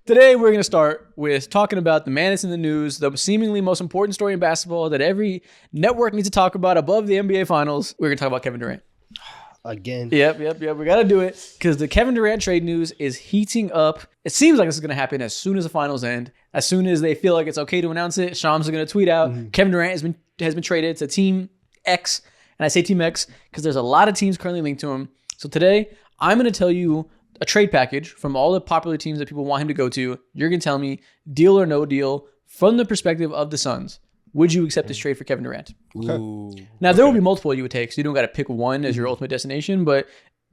Today, we're going to start with talking about the man that's in the news, the seemingly most important story in basketball that every network needs to talk about above the NBA Finals. We're going to talk about Kevin Durant. Again. Yep. We got to do it because the Kevin Durant trade news is heating up. It seems like this is going to happen as soon as the finals end. As soon as they feel like it's okay to announce it, Shams is going to tweet out, Kevin Durant has been traded to Team X. And I say Team X because there's a lot of teams currently linked to him. So today, I'm going to tell you a trade package from all the popular teams that people want him to go to. You're going to tell me deal or no deal from the perspective of the Suns. Would you accept this trade for Kevin Durant? Okay. Now, there will be multiple you would take, so you don't got to pick one as your ultimate destination, but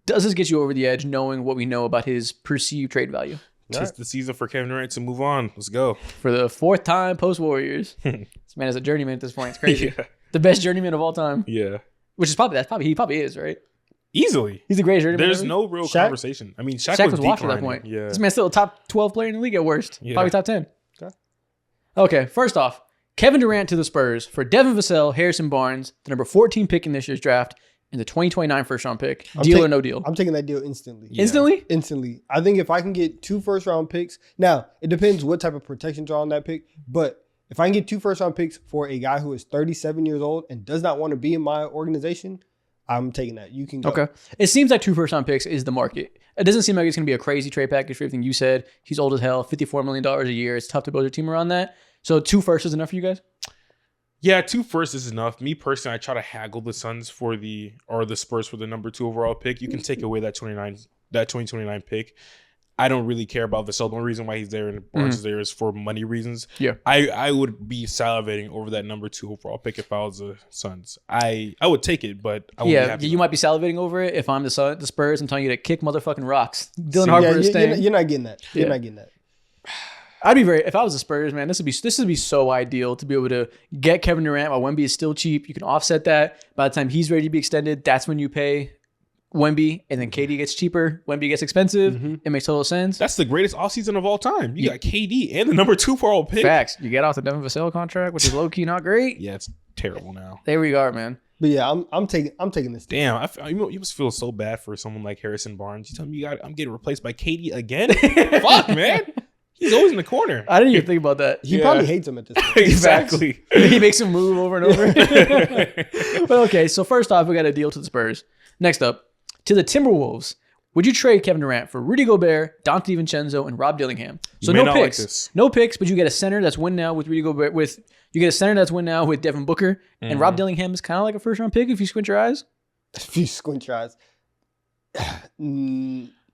does this get you over the edge knowing what we know about his perceived trade value? Tis the season for Kevin Durant to move on. Let's go. For the fourth time post-Warriors. This man is a journeyman at this point. It's crazy. Yeah. The best journeyman of all time. Yeah. Which is he probably is, right? Easily. He's the greatest journeyman. There's no real conversation. I mean, Shaq was washed at that point. Yeah. This man's still a top 12 player in the league at worst. Yeah. Probably top 10. Okay, first off, Kevin Durant to the Spurs for Devin Vassell, Harrison Barnes, the number 14 pick in this year's draft, and the 2029 first-round pick. Deal or no deal? I'm taking that deal instantly. Yeah. Instantly? Instantly. I think if I can get 2 first-round picks, now, it depends what type of protections are on that pick, but if I can get 2 first-round picks for a guy who is 37 years old and does not want to be in my organization, I'm taking that. You can go. Okay. It seems like 2 first-round picks is the market. It doesn't seem like it's going to be a crazy trade package for everything you said. He's old as hell, $54 million a year. It's tough to build your team around that. So 2 firsts is enough for you guys? Yeah, 2 firsts is enough. Me personally, I try to haggle the Suns the Spurs for the number 2 overall pick. You can take away that 2029 pick. I don't really care about Vassell. The only reason why he's there and Barnes is there is for money reasons. Yeah. I would be salivating over that number 2 overall pick if I was the Suns. I would take it, but I wouldn't be happy. You might be salivating over it. If I'm the Spurs, I'm telling you to kick motherfucking rocks. Dylan Harper is staying. You're not getting that. You're not getting that. If I was the Spurs, man, this would be so ideal to be able to get Kevin Durant while Wemby is still cheap. You can offset that. By the time he's ready to be extended, that's when you pay Wemby, and then KD gets cheaper. Wemby gets expensive. It makes total sense. That's the greatest offseason of all time. You got KD and the number 2 overall pick. Facts. You get off the Devin Vassell contract, which is low key not great. Yeah, it's terrible now. There we are, man. But yeah, I'm taking this. Damn, you must feel so bad for someone like Harrison Barnes. You tell me I'm getting replaced by KD again? Fuck, man. He's always in the corner. I didn't even think about that. He probably hates him at this point. Exactly. He makes him move over and over. But okay, so first off, we got a deal to the Spurs. Next up, to the Timberwolves. Would you trade Kevin Durant for Rudy Gobert, Dante DiVincenzo, and Rob Dillingham? So no picks. Like no picks, but you get a center that's win now with Rudy Gobert. You get a center that's win now with Devin Booker. And Rob Dillingham is kind of like a first-round pick if you squint your eyes. If you squint your eyes.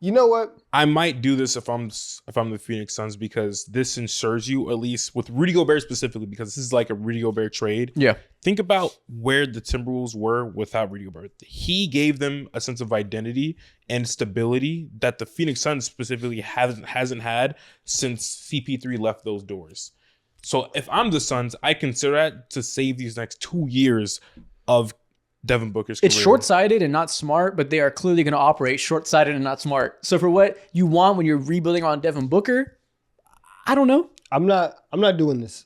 You know what? I might do this if I'm the Phoenix Suns because this ensures you, at least with Rudy Gobert specifically, because this is like a Rudy Gobert trade. Yeah. Think about where the Timberwolves were without Rudy Gobert. He gave them a sense of identity and stability that the Phoenix Suns specifically hasn't had since CP3 left those doors. So if I'm the Suns, I consider that to save these next 2 years of Devin Booker's career. It's short-sighted and not smart, but they are clearly going to operate short-sighted and not smart. So for what you want when you're rebuilding on Devin Booker, I don't know. I'm not doing this.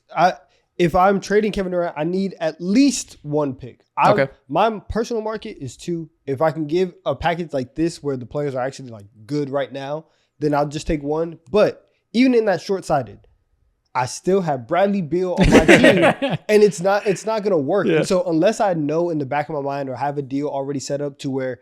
If I'm trading Kevin Durant, I need at least 1 pick. Okay. My personal market is 2. If I can give a package like this where the players are actually like good right now, then I'll just take 1. But even in that short-sighted, I still have Bradley Beal on my team, and it's not going to work. Yeah. And so unless I know in the back of my mind or have a deal already set up to where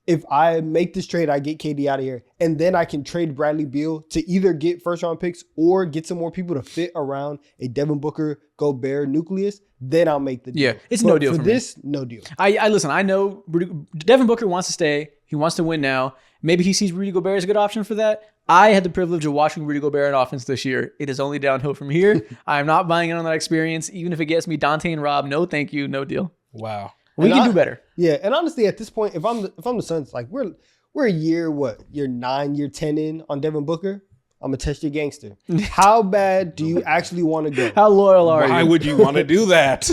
if I make this trade, I get KD out of here, and then I can trade Bradley Beal to either get first-round picks or get some more people to fit around a Devin Booker, Gobert nucleus, then I'll make the deal. Yeah, it's no deal for me. No deal. I listen, I know Devin Booker wants to stay. He wants to win now. Maybe he sees Rudy Gobert as a good option for that. I had the privilege of watching Rudy Gobert in offense this year. It is only downhill from here. I'm not buying in on that experience. Even if it gets me Dante and Rob, no thank you, no deal. Wow. We can do better. Yeah, and honestly, at this point, if I'm the Suns, like we're a year 9, year 10 in on Devin Booker. I'm gonna test your gangster. How bad do you actually want to go? How loyal are you? Why would you want to do that?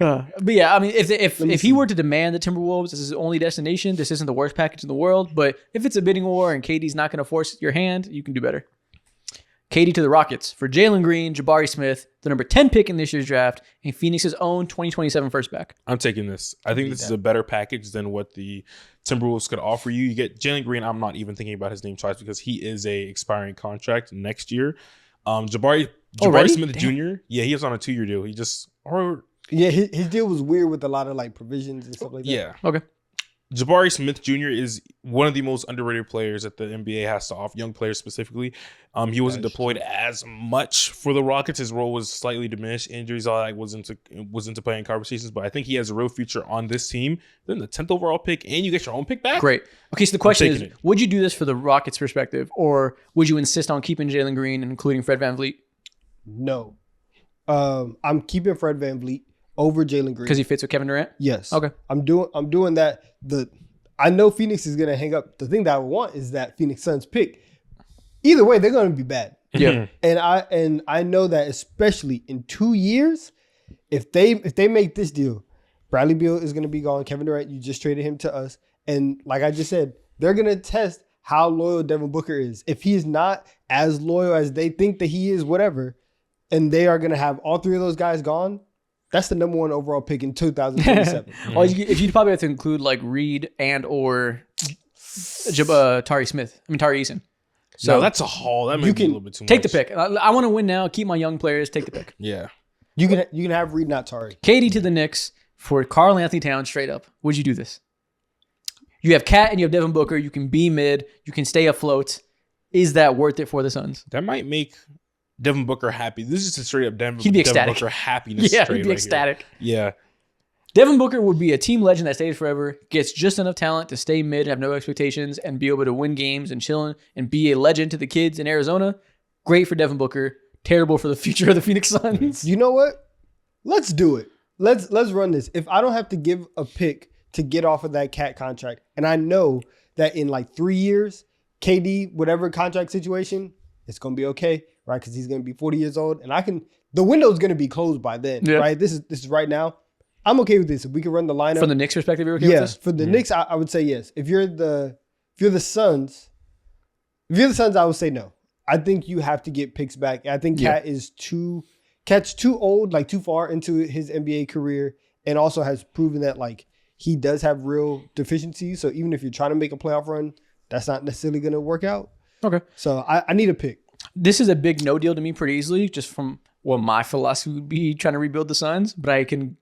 But yeah, I mean, if he were to demand the Timberwolves, this is his only destination. This isn't the worst package in the world. But if it's a bidding war and KD's not going to force your hand, you can do better. KD to the Rockets for Jalen Green, Jabari Smith, the number 10 pick in this year's draft, and Phoenix's own 2027 first back. I'm taking this. I think this is a better package than what the Timberwolves could offer you. You get Jalen Green. I'm not even thinking about his name twice because he is a expiring contract next year. Jabari Smith Jr. Yeah, he was on a 2-year deal. His deal was weird with a lot of like provisions and stuff like that. Yeah. Okay. Jabari Smith Jr. is one of the most underrated players that the NBA has to offer, young players specifically. He wasn't deployed as much for the Rockets. His role was slightly diminished. Injuries, all that was into playing conversations. But I think he has a real future on this team. Then the 10th overall pick, and you get your own pick back. Great. Okay, so the question is, would you do this for the Rockets' perspective, or would you insist on keeping Jalen Green and including Fred VanVleet? No. I'm keeping Fred VanVleet over Jalen Green because he fits with Kevin Durant. Yes. Okay. I'm doing that. I know Phoenix is gonna hang up. The thing that I want is that Phoenix Suns pick. Either way, they're gonna be bad. Yeah. And I know that especially in 2 years, if they make this deal, Bradley Beal is gonna be gone. Kevin Durant, you just traded him to us, and like I just said, they're gonna test how loyal Devin Booker is. If he is not as loyal as they think that he is, whatever, and they are gonna have all three of those guys gone. That's the number 1 overall pick in 2027. Well, if you'd probably have to include like Reed and or Tari Eason. So that's a haul. That might be a little bit too much. Take the pick. I want to win now. Keep my young players. Take the pick. Yeah. You can have Reed, not Tari. KD to the Knicks for Karl Anthony Towns straight up. Would you do this? You have Cat and you have Devin Booker. You can be mid. You can stay afloat. Is that worth it for the Suns? That might make Devin Booker happy. This is a straight up Devin Booker happiness. Yeah, trade he'd be ecstatic. Here. Yeah. Devin Booker would be a team legend that stays forever, gets just enough talent to stay mid, have no expectations, and be able to win games and chill and be a legend to the kids in Arizona. Great for Devin Booker. Terrible for the future of the Phoenix Suns. You know what? Let's do it. Let's run this. If I don't have to give a pick to get off of that Cat contract, and I know that in like 3 years, KD, whatever contract situation, it's going to be okay, right? Because he's going to be 40 years old, and the window's going to be closed by then, right? This is right now. I'm okay with this. If we can run the lineup. From the Knicks perspective, you're okay with this? For the Knicks, I would say yes. If you're the Suns, I would say no. I think you have to get picks back. I think Cat's too old, like too far into his NBA career, and also has proven that like he does have real deficiencies. So even if you're trying to make a playoff run, that's not necessarily going to work out. Okay. So I need a pick. This is a big no deal to me pretty easily, just from what my philosophy would be trying to rebuild the Suns. But I can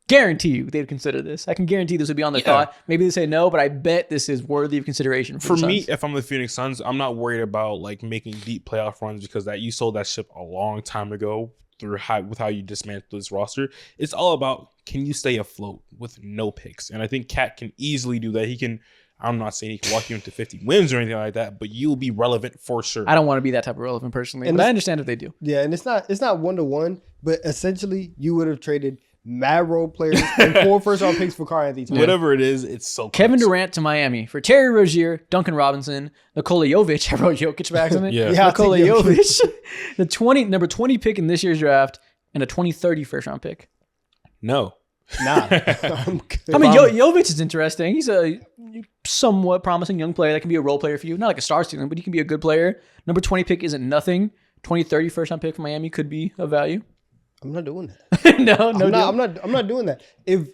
guarantee you they'd consider this. I can guarantee this would be on their thought. Maybe they say no, but I bet this is worthy of consideration for me. If I'm the Phoenix Suns, I'm not worried about like making deep playoff runs because you sold that ship a long time ago with how you dismantled this roster. It's all about, can you stay afloat with no picks? And I think Cat can easily do that. I'm not saying he can walk you into 50 wins or anything like that, but you'll be relevant for sure. I don't want to be that type of relevant personally, but I understand if they do. Yeah, and it's not 1-to-1, but essentially you would have traded mad role players and 4 first-round picks for Karl Anthony Towns. Whatever it is, it's so close. Kevin Durant to Miami for Terry Rozier, Duncan Robinson, Nikola Jovic. I wrote Jokic back on it. Nikola Jovic, the number 20 pick in this year's draft, and a 2030 first-round pick. No. Nah. Jovic is interesting. He's a somewhat promising young player that can be a role player for you. Not like a star student, but he can be a good player. Number 20 pick isn't nothing. 2030 first-round pick for Miami could be of value. I'm not doing that. I'm not doing that. If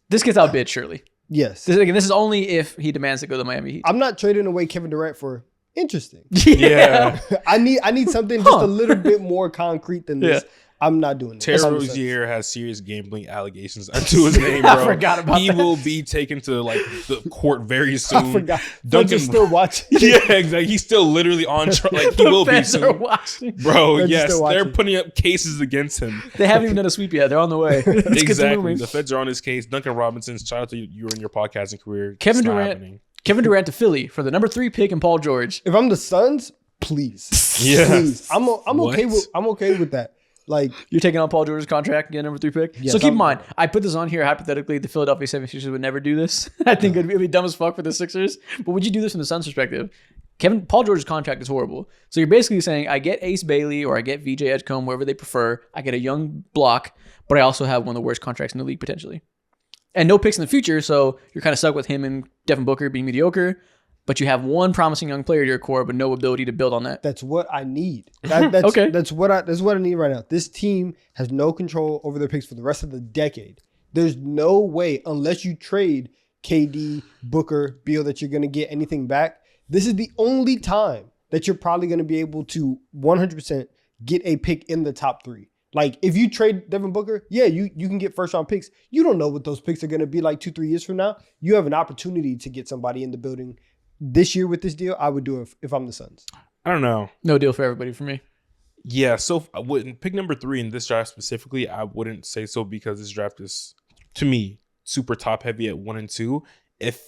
this gets outbid, surely. Yes. This is only if he demands to go to the Miami Heat. I'm not trading away Kevin Durant for interesting. Yeah. I need something just a little bit more concrete than this. I'm not doing it. Terry Rozier has serious gambling allegations to his name, bro. I forgot about that. He will be taken to like the court very soon. I forgot. Duncan's still watching. Yeah, exactly. He's still literally on trial. Like he will be soon. Bro, yes, they're putting up cases against him. They haven't even done a sweep yet. They're on the way. Exactly. The feds are on his case. Duncan Robinson's, shout out to you in your podcasting career. Kevin Durant to Philly for the number 3 pick and Paul George. If I'm the Suns, please. Yeah. Please. I'm okay with that. Like, you're taking on Paul George's contract, get number 3 pick. Yes, so keep in mind, I put this on here hypothetically. The Philadelphia 76ers would never do this. I think it'd be dumb as fuck for the Sixers. But would you do this from the Suns' perspective? Paul George's contract is horrible. So you're basically saying, I get Ace Bailey or I get VJ Edgecombe, wherever they prefer. I get a young block, but I also have one of the worst contracts in the league potentially. And no picks in the future, so you're kind of stuck with him and Devin Booker being mediocre. but you have one promising young player to your core, but no ability to build on that. That's what I need. That's, Okay. That's what I need right now. This team has no control over their picks for the rest of the decade. There's no way, unless you trade KD, Booker, Beal, that you're going to get anything back. This is the only time that you're probably going to be able to 100% get a pick in the top 3. Like, if you trade Devin Booker, yeah, you can get first-round picks. You don't know what those picks are going to be like 2-3 years from now. You have an opportunity to get somebody in the building this year with this deal. I would do it if I'm the Suns. I don't know. No deal for everybody for me. Yeah, so I wouldn't pick number 3 in this draft specifically. I wouldn't say so because this draft is, to me, super top heavy at 1 and 2. If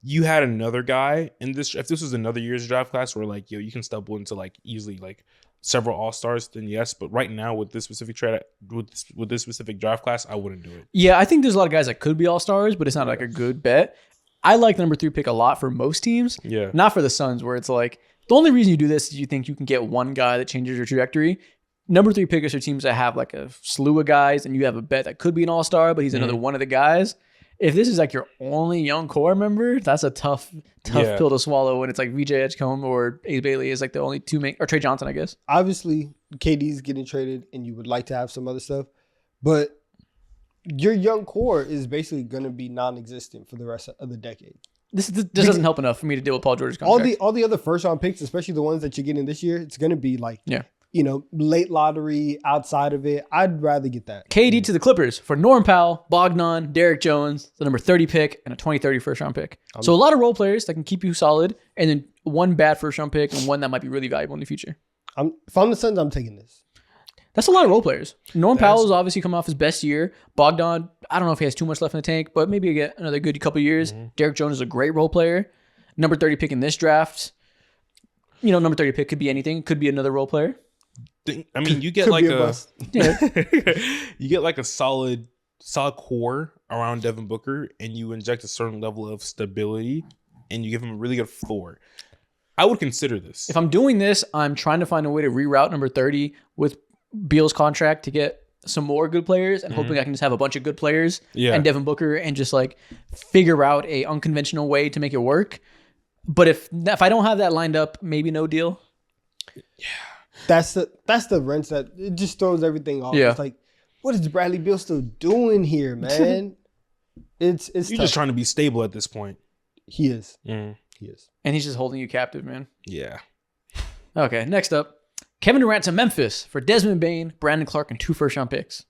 you had another guy in this, if this was another year's draft class where like, yo, you can stumble into like easily like several all-stars, then yes. But right now with this specific trade, with this specific draft class, I wouldn't do it. Yeah, I think there's a lot of guys that could be all-stars, but it's not like a good bet. I like the number 3 pick a lot for most teams. Yeah. Not for the Suns, where it's like, the only reason you do this is you think you can get one guy that changes your trajectory. Number 3 pickers are teams that have like a slew of guys, and you have a bet that could be an all-star, but he's another one of the guys. If this is like your only young core member, that's a tough pill to swallow when it's like VJ Edgecombe or Ace Bailey is like the only two main, or Trey Johnson, I guess. Obviously, KD's getting traded, and you would like to have some other stuff, but your young core is basically going to be non-existent for the rest of the decade. This doesn't help enough for me to deal with Paul George's contract. All the other first-round picks, especially the ones that you're getting this year, it's going to be like, Yeah. Late lottery, outside of it. I'd rather get that. KD to the Clippers for Norm Powell, Bogdan, Derek Jones, the number 30 pick, and a 2030 first-round pick. So a lot of role players that can keep you solid, and then one bad first-round pick and one that might be really valuable in the future. If I'm the Suns, I'm taking this. That's a lot of role players. Norm Powell is obviously coming off his best year. Bogdan, I don't know if he has too much left in the tank, but maybe get another good couple of years. Derek Jones is a great role player. Number 30 pick in this draft. Number 30 pick could be anything. Could be another role player. I mean, you get Could like be a bust. you get like a solid core around Devin Booker, and you inject a certain level of stability, and you give him a really good floor. I would consider this. If I'm doing this, I'm trying to find a way to reroute number 30 with Beal's contract to get some more good players, and hoping I can just have a bunch of good players and Devin Booker and just like figure out a unconventional way to make it work. But if I don't have that lined up, maybe no deal. Yeah. That's the wrench that it just throws everything off. Yeah. It's like, what is Bradley Beal still doing here, man? It's You're tough. just trying to be stable at this point. He is. Mm. He is. And he's just holding you captive, man. Yeah. Okay, next up. Kevin Durant to Memphis for Desmond Bane, Brandon Clark, and 2 first-round picks.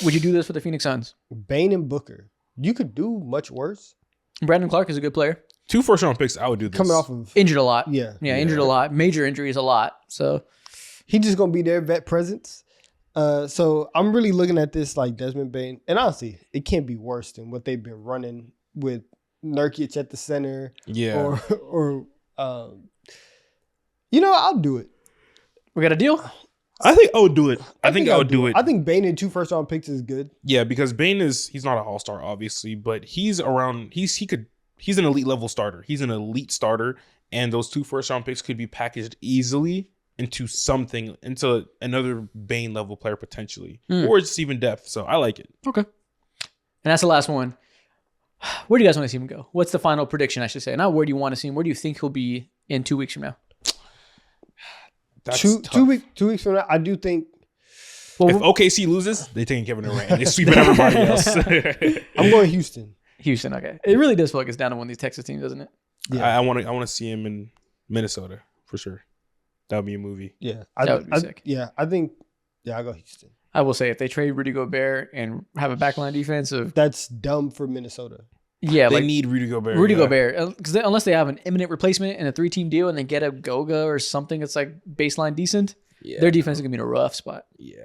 Would you do this for the Phoenix Suns? Bane and Booker. You could do much worse. Brandon Clark is a good player. 2 first-round picks, I would do this. Coming off of Injured a lot. Yeah. Injured a lot. Major injuries a lot. So he's just gonna be their vet presence. So I'm really looking at this like Desmond Bane, and honestly, it can't be worse than what they've been running with Nurkic at the center. Yeah. Or I'll do it. we got a deal? I think I would do it. I think I would do it. I think Bane and 2 first-round picks is good. Yeah, because Bane he's not an all-star, obviously, but he's an elite level starter. He's an elite starter, and those 2 first-round picks could be packaged easily into another Bane level player potentially, or just even depth. So I like it. Okay. And that's the last one. Where do you guys want to see him go? What's the final prediction, I should say? Not where do you want to see him. Where do you think he'll be in 2 weeks from now? That's two tough. 2 weeks from now, I do think. If OKC loses, they taking Kevin Durant. They sweeping everybody else. I'm going Houston. Houston, okay. It really does feel like it's down to one of these Texas teams, doesn't it? Yeah. I want to see him in Minnesota for sure. That would be a movie. Yeah, That would be sick. Yeah, I think. Yeah, I go Houston. I will say if they trade Rudy Gobert and have a backline defense of That's dumb for Minnesota. they Need Rudy Gobert. Gobert, because unless they have an imminent replacement and a 3-team deal and they get a Goga or something that's like baseline decent, their defense is gonna be in a rough spot. Yeah.